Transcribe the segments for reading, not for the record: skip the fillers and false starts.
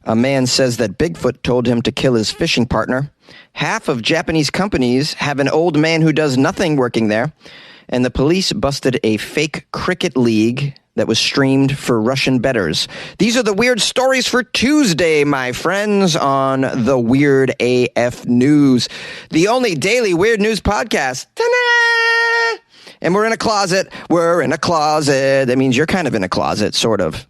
A man says that Bigfoot told him to kill his fishing partner. Half of Japanese companies have an old man who does nothing working there. And the police busted a fake cricket league that was streamed for Russian bettors. These are the weird stories for Tuesday, my friends, on the Weird AF News, the only daily weird news podcast. Ta-da! And we're in a closet. We're in a closet. That means you're kind of in a closet, sort of.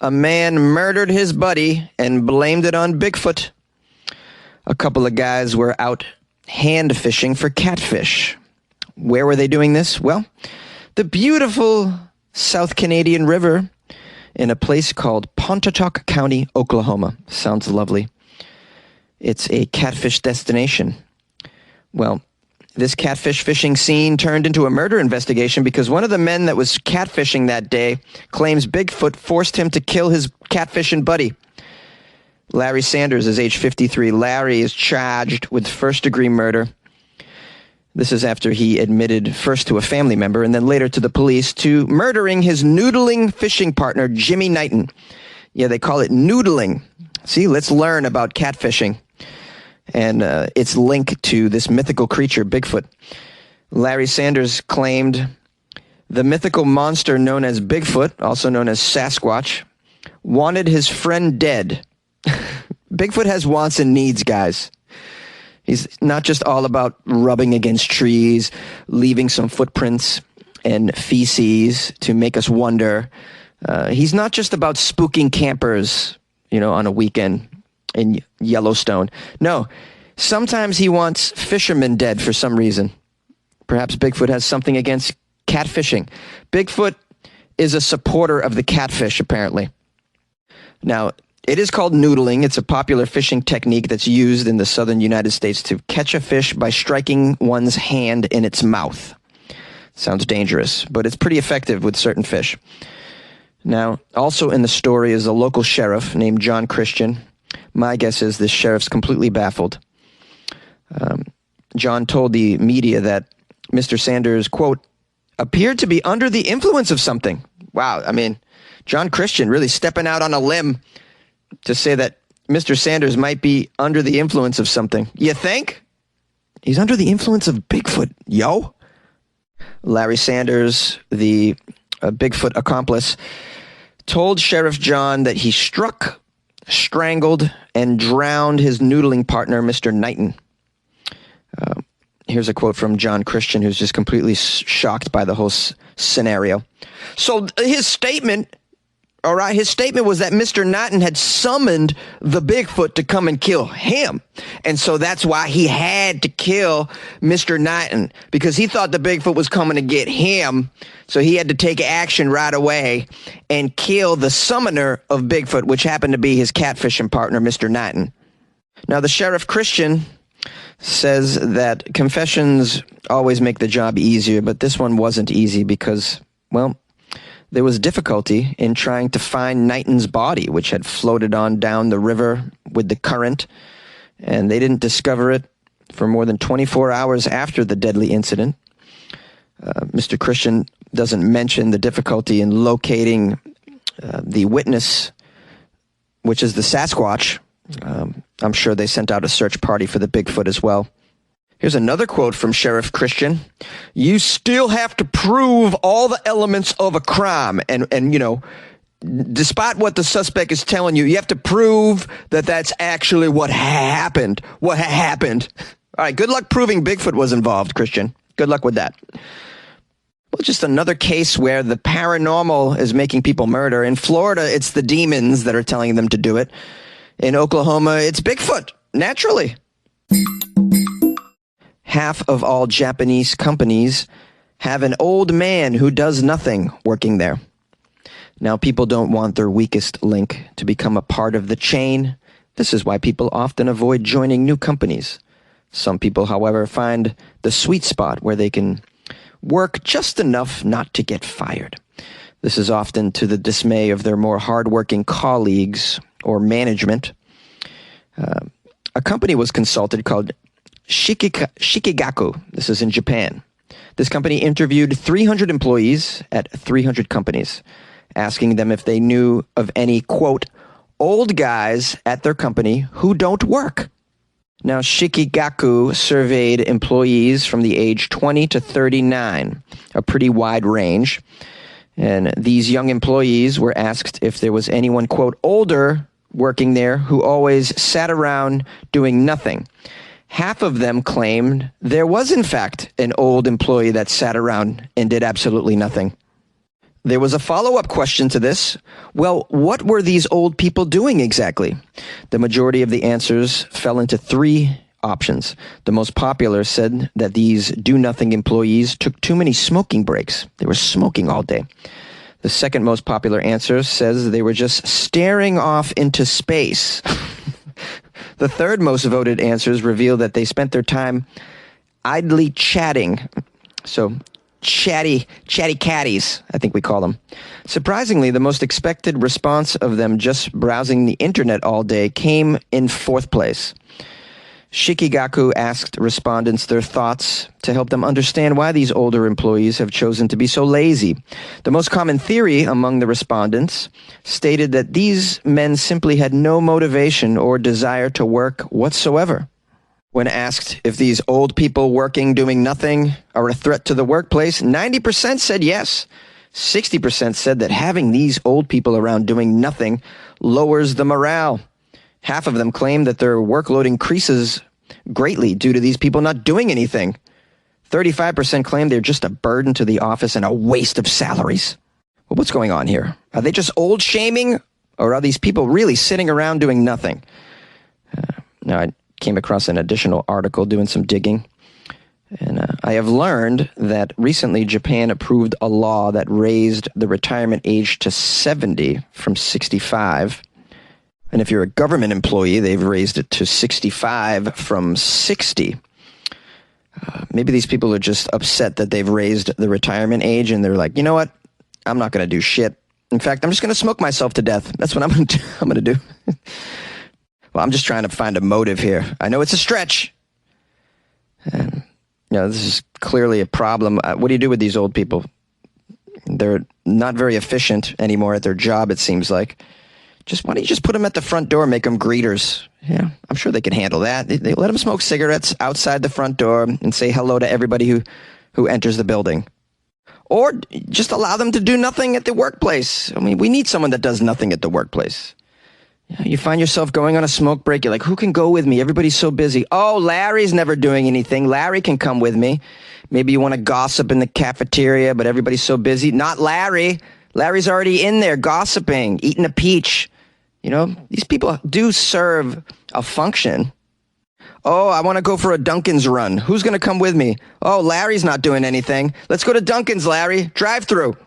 A man murdered his buddy and blamed it on Bigfoot. A couple of guys were out hand fishing for catfish. Where were they doing this? Well, the beautiful South Canadian River in a place called Pontotoc County, Oklahoma. Sounds lovely. It's a catfish destination. Well, this catfish fishing scene turned into a murder investigation because one of the men that was catfishing that day claims Bigfoot forced him to kill his catfishing buddy. Larry Sanders is age 53. Larry is charged with first-degree murder. This is after he admitted first to a family member and then later to the police to murdering his noodling fishing partner, Jimmy Knighton. Yeah, they call it noodling. See, let's learn about catfishing and its link to this mythical creature, Bigfoot. Larry Sanders claimed the mythical monster known as Bigfoot, also known as Sasquatch, wanted his friend dead. Bigfoot has wants and needs, guys. He's not just all about rubbing against trees, leaving some footprints and feces to make us wonder. He's not just about spooking campers, on a weekend in Yellowstone. No, sometimes he wants fishermen dead for some reason. Perhaps Bigfoot has something against catfishing. Bigfoot is a supporter of the catfish, apparently. Now, it is called noodling. It's a popular fishing technique that's used in the southern United States to catch a fish by striking one's hand in its mouth. Sounds dangerous, but it's pretty effective with certain fish. Now, also in the story is a local sheriff named John Christian. My guess is this sheriff's completely baffled. John told the media that Mr. Sanders, quote, appeared to be under the influence of something. Wow, John Christian really stepping out on a limb to say that Mr. Sanders might be under the influence of something. You think? He's under the influence of Bigfoot, yo. Larry Sanders, the Bigfoot accomplice, told Sheriff John that he struck, strangled, and drowned his noodling partner, Mr. Knighton. Here's a quote from John Christian, who's just completely shocked by the whole scenario. So his statement was that Mr. Knighton had summoned the Bigfoot to come and kill him. And so that's why he had to kill Mr. Knighton, because he thought the Bigfoot was coming to get him. So he had to take action right away and kill the summoner of Bigfoot, which happened to be his catfishing partner, Mr. Knighton. Now, the Sheriff Christian says that confessions always make the job easier, but this one wasn't easy because, well, there was difficulty in trying to find Knighton's body, which had floated on down the river with the current, and they didn't discover it for more than 24 hours after the deadly incident. Mr. Christian doesn't mention the difficulty in locating the witness, which is the Sasquatch. I'm sure they sent out a search party for the Bigfoot as well. Here's another quote from Sheriff Christian. You still have to prove all the elements of a crime. And despite what the suspect is telling you, you have to prove that that's actually what happened. What happened. All right, good luck proving Bigfoot was involved, Christian. Good luck with that. Well, just another case where the paranormal is making people murder. In Florida, it's the demons that are telling them to do it. In Oklahoma, it's Bigfoot, naturally. Half of all Japanese companies have an old man who does nothing working there. Now, people don't want their weakest link to become a part of the chain. This is why people often avoid joining new companies. Some people, however, find the sweet spot where they can work just enough not to get fired. This is often to the dismay of their more hardworking colleagues or management. A company was consulted called Shikigaku. This is in Japan. This company interviewed 300 employees at 300 companies. asking them if they knew of any, quote, old guys at their company who don't work. Now, Shikigaku surveyed employees from the age 20 to 39, a pretty wide range. And these young employees were asked if there was anyone, quote, older working there who always sat around doing nothing. Half of them claimed there was, in fact, an old employee that sat around and did absolutely nothing. There was a follow-up question to this. Well, what were these old people doing exactly? The majority of the answers fell into three options. The most popular said that these do-nothing employees took too many smoking breaks. They were smoking all day. The second most popular answer says they were just staring off into space. The third most voted answers reveal that they spent their time idly chatting. So chatty catties, I think we call them. Surprisingly, the most expected response of them just browsing the internet all day came in fourth place. Shikigaku asked respondents their thoughts to help them understand why these older employees have chosen to be so lazy. The most common theory among the respondents stated that these men simply had no motivation or desire to work whatsoever. When asked if these old people working doing nothing are a threat to the workplace, 90% said yes. 60% said that having these old people around doing nothing lowers the morale. Half of them claimed that their workload increases greatly due to these people not doing anything. 35% claimed they're just a burden to the office and a waste of salaries. Well, what's going on here? Are they just old shaming, or are these people really sitting around doing nothing? Now, I came across an additional article doing some digging, and I have learned that recently Japan approved a law that raised the retirement age to 70 from 65. And if you're a government employee, they've raised it to 65 from 60. Maybe these people are just upset that they've raised the retirement age, and they're like, you know what? I'm not going to do shit. In fact, I'm just going to smoke myself to death. That's what I'm going to do. Well, I'm just trying to find a motive here. I know it's a stretch. And, this is clearly a problem. What do you do with these old people? They're not very efficient anymore at their job, it seems like. Why don't you just put them at the front door, make them greeters? Yeah, I'm sure they can handle that. They let them smoke cigarettes outside the front door and say hello to everybody who enters the building. Or just allow them to do nothing at the workplace. I mean, we need someone that does nothing at the workplace. You find yourself going on a smoke break. You're like, who can go with me? Everybody's so busy. Oh, Larry's never doing anything. Larry can come with me. Maybe you want to gossip in the cafeteria, but everybody's so busy. Not Larry. Larry's already in there gossiping, eating a peach. These people do serve a function. Oh, I want to go for a Dunkin's run. Who's going to come with me? Oh, Larry's not doing anything. Let's go to Dunkin's, Larry. Drive through.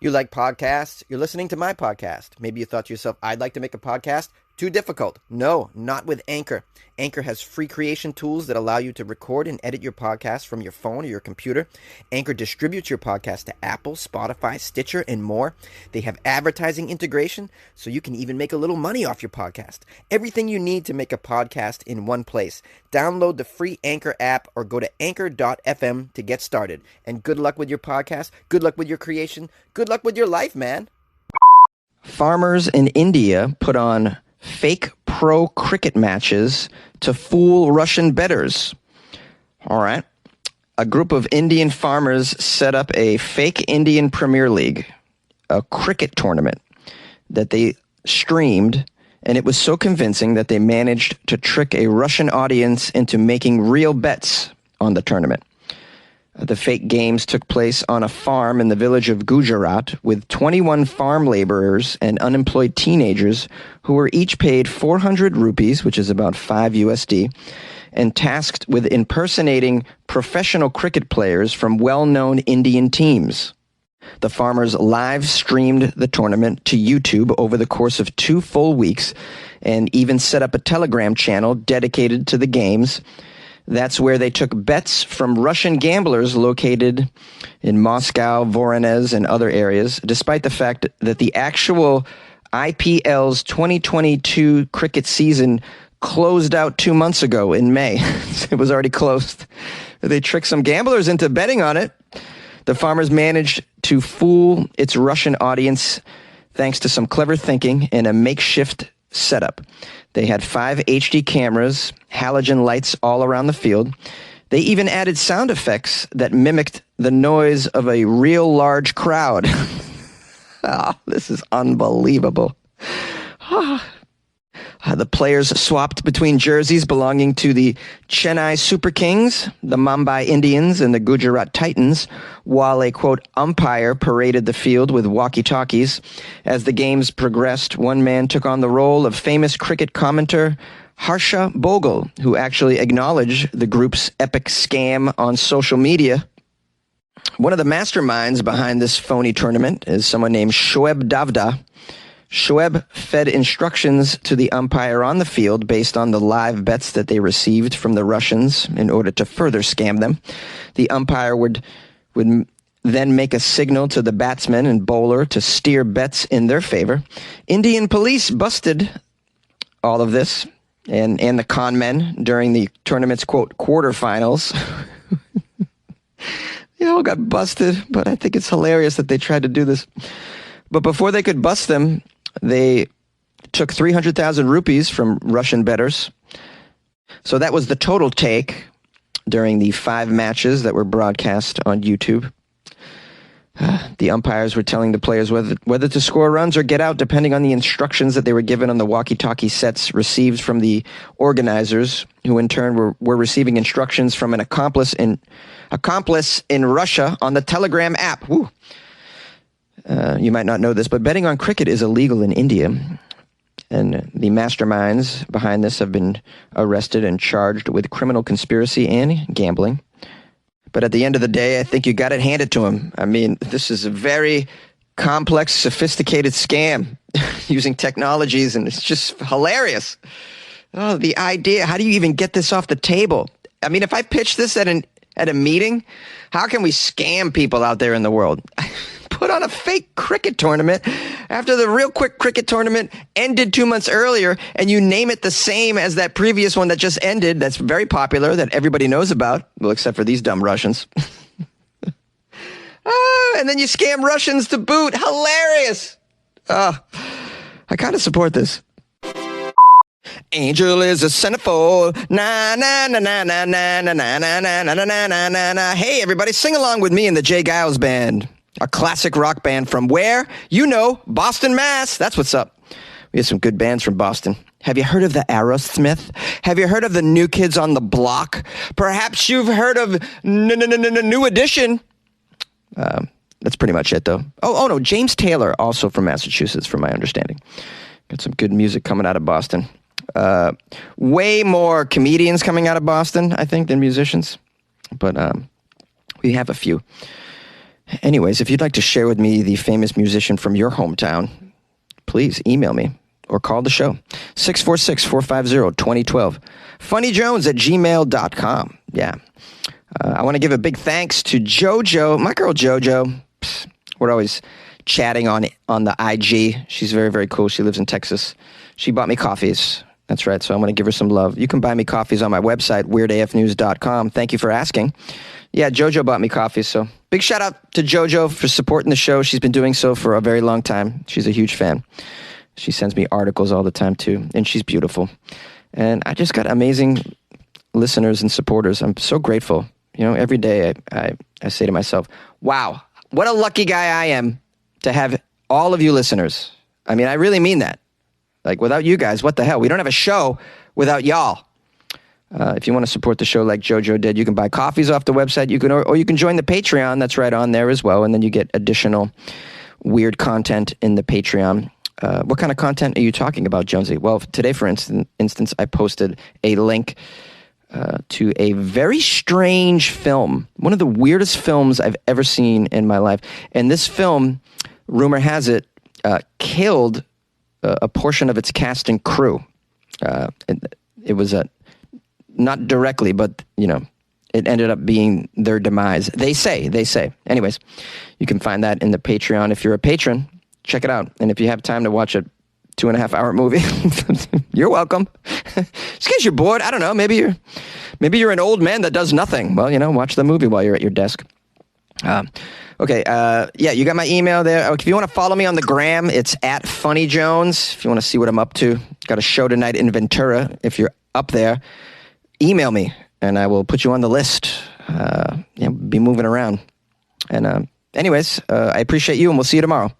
You like podcasts? You're listening to my podcast. Maybe you thought to yourself, I'd like to make a podcast. Too difficult. No, not with Anchor. Anchor has free creation tools that allow you to record and edit your podcast from your phone or your computer. Anchor distributes your podcast to Apple, Spotify, Stitcher, and more. They have advertising integration, so you can even make a little money off your podcast. Everything you need to make a podcast in one place. Download the free Anchor app or go to anchor.fm to get started. And good luck with your podcast. Good luck with your creation. Good luck with your life, man. Farmers in India put on fake pro cricket matches to fool Russian bettors. All right. A group of Indian farmers set up a fake Indian Premier League, a cricket tournament that they streamed, and it was so convincing that they managed to trick a Russian audience into making real bets on the tournament. The fake games took place on a farm in the village of Gujarat with 21 farm laborers and unemployed teenagers who were each paid 400 rupees, which is about 5 USD, and tasked with impersonating professional cricket players from well-known Indian teams. The farmers live streamed the tournament to YouTube over the course of 2 full weeks and even set up a Telegram channel dedicated to the games. That's where they took bets from Russian gamblers located in Moscow, Voronezh, and other areas, despite the fact that the actual IPL's 2022 cricket season closed out 2 months ago in May. It was already closed. They tricked some gamblers into betting on it. The Farmers managed to fool its Russian audience thanks to some clever thinking and a makeshift setup. They had 5 HD cameras, halogen lights all around the field. They even added sound effects that mimicked the noise of a real large crowd. Oh, this is unbelievable. The players swapped between jerseys belonging to the Chennai Super Kings, the Mumbai Indians, and the Gujarat Titans, while a, quote, umpire paraded the field with walkie-talkies. As the games progressed, one man took on the role of famous cricket commentator Harsha Bogle, who actually acknowledged the group's epic scam on social media. One of the masterminds behind this phony tournament is someone named Shoaib Davda. Shoaib fed instructions to the umpire on the field based on the live bets that they received from the Russians in order to further scam them. The umpire would then make a signal to the batsman and bowler to steer bets in their favor. Indian police busted all of this and the con men during the tournament's, quote, quarterfinals. They all got busted, but I think it's hilarious that they tried to do this. But before they could bust them, they took 300,000 rupees from Russian bettors. So that was the total take during the 5 matches that were broadcast on YouTube. The umpires were telling the players whether to score runs or get out, depending on the instructions that they were given on the walkie-talkie sets received from the organizers, who in turn were receiving instructions from an accomplice in Russia on the Telegram app. Woo. You might not know this, but betting on cricket is illegal in India. And the masterminds behind this have been arrested and charged with criminal conspiracy and gambling. But at the end of the day, I think you got it handed to them. I mean, this is a very complex, sophisticated scam using technologies, and it's just hilarious. Oh, the idea. How do you even get this off the table? I mean, if I pitch this at a meeting, how can we scam people out there in the world? Put on a fake cricket tournament after the real quick cricket tournament ended 2 months earlier, and you name it the same as that previous one that just ended, that's very popular, that everybody knows about, well, except for these dumb Russians. And then you scam Russians to boot. Hilarious. I kind of support this. Angel is a centerfold. Na na na na na na na na na na na na na na. Hey, everybody, sing along with me in the Jay Giles Band. A classic rock band from where? You know, Boston, Mass. That's what's up. We have some good bands from Boston. Have you heard of the Aerosmith? Have you heard of the New Kids on the Block? Perhaps you've heard of New Edition. That's pretty much it, though. Oh, no, James Taylor, also from Massachusetts, from my understanding. Got some good music coming out of Boston. Way more comedians coming out of Boston, I think, than musicians. But we have a few. Anyways, if you'd like to share with me the famous musician from your hometown, please email me or call the show. 646-450-2012. funnyjones@gmail.com. Yeah. I want to give a big thanks to JoJo, my girl JoJo. We're always chatting on the IG. She's very, very cool. She lives in Texas. She bought me coffees. That's right. So I'm going to give her some love. You can buy me coffees on my website, weirdafnews.com. Thank you for asking. Yeah, JoJo bought me coffee, so big shout out to JoJo for supporting the show. She's been doing so for a very long time. She's a huge fan. She sends me articles all the time, too, and she's beautiful. And I just got amazing listeners and supporters. I'm so grateful. You know, every day I say to myself, wow, what a lucky guy I am to have all of you listeners. I mean, I really mean that. Like, without you guys, what the hell? We don't have a show without y'all. If you want to support the show like JoJo did, you can buy coffees off the website. You can, or you can join the Patreon. That's right on there as well. And then you get additional weird content in the Patreon. What kind of content are you talking about, Jonesy? Well, today, for instance, I posted a link to a very strange film. One of the weirdest films I've ever seen in my life. And this film, rumor has it, killed a portion of its cast and crew. It was not directly, but, you know, it ended up being their demise. They say. Anyways, you can find that in the Patreon. If you're a patron, check it out. And if you have time to watch a 2.5-hour movie, you're welcome. Just in case you're bored, I don't know, maybe you're an old man that does nothing. Well, you know, watch the movie while you're at your desk. Okay, yeah, you got my email there. If you want to follow me on the gram, it's at Funny Jones. If you want to see what I'm up to, got a show tonight in Ventura. If you're up there, email me and I will put you on the list. Be moving around. And anyways, I appreciate you and we'll see you tomorrow.